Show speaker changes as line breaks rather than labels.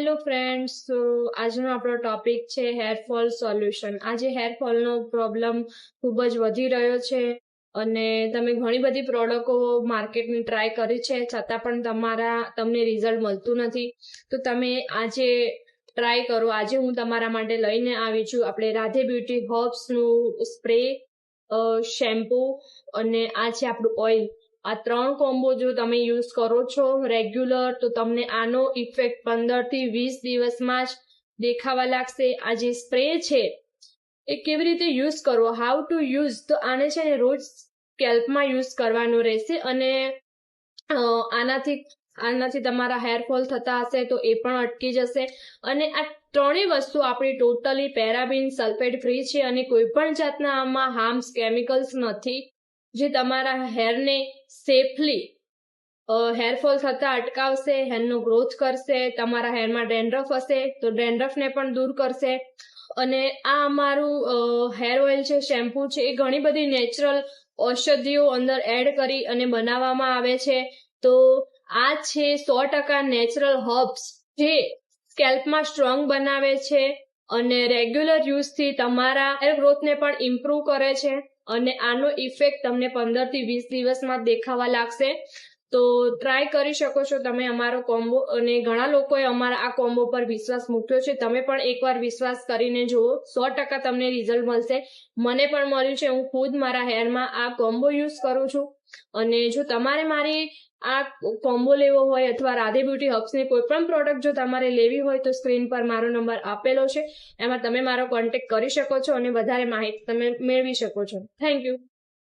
Hello friends, તો આજનો આપણો ટોપિક છે હેરફોલ સોલ્યુશન. આજે હેરફોલનો પ્રોબ્લેમ ખૂબ જ વધી રહ્યો છે અને તમે ઘણી બધી પ્રોડક્ટો માર્કેટની ટ્રાય કરી છે, છતાં પણ તમને રિઝલ્ટ મળતું નથી. તો તમે આજે ટ્રાય કરો. આજે હું તમારા માટે લઈને આવી છું આપણે રાધે બ્યુટી હર્બ્સનું સ્પ્રે, શેમ્પુ અને આ છે આપણું ઓઇલ. આ 3 કોમ્બો જો તમે યુઝ કરો છો રેગ્યુલર, તો તમને આનો ઇફેક્ટ 15 થી 20 દિવસમાં જ દેખાવા લાગશે. આ જે સ્પ્રે છે એ કેવી રીતે યુઝ કરવો, હાઉ ટુ યુઝ, તો આને છે ને રોજ સ્કેલ્પમાં યુઝ કરવાનું રહેશે અને આનાથી તમારા હેરફોલ થતા હશે તો એ પણ અટકી જશે. અને આ ત્રણેય વસ્તુ આપણી ટોટલી પેરાબીન સલ્ફેટ ફ્રી છે અને કોઈ પણ જાતના આમાં હાર્મ્સ કેમિકલ્સ નથી, જે તમારા હેરને સેફલી હેરફોલ થતા અટકાવશે, હેરનો ગ્રોથ કરશે. તમારા હેરમાં ડેન્ડ્રફ હશે તો ડેન્ડ્રફને પણ દૂર કરશે. અને આ અમારું હેર ઓઇલ છે, શેમ્પુ છે, એ ઘણી બધી નેચરલ ઔષધિઓ અંદર એડ કરી અને બનાવવામાં આવે છે. તો આ છે 100% નેચરલ હર્બ્સ, જે સ્કેલ્પમાં સ્ટ્રોંગ બનાવે છે અને રેગ્યુલર યુઝથી તમારા હેર ગ્રોથને પણ ઇમ્પ્રૂવ કરે છે અને આનો ઇફેક્ટ તમને 15 થી 20 દિવસમાં દેખાવા લાગશે. તો ટ્રાય કરી શકો છો તમે અમારો કોમ્બો, અને ઘણા લોકોએ અમારા આ કોમ્બો પર વિશ્વાસ મૂક્યો છે. તમે પણ એકવાર વિશ્વાસ કરીને જુઓ, 100% તમને રિઝલ્ટ મળશે. મને પણ મળ્યું છે. હું ખુદ મારા હેરમાં આ કોમ્બો યુઝ કરું છું. અને જો તમારે મારી આ કોમ્બો લેવો હોય અથવા રાધે બ્યુટી હર્બ્સની કોઈ પણ પ્રોડક્ટ જો તમારે લેવી હોય તો સ્ક્રીન પર મારો નંબર આપેલો છે, એમાં તમે મારો કોન્ટેક્ટ કરી શકો છો અને વધારે માહિતી તમે મેળવી શકો છો. Thank you.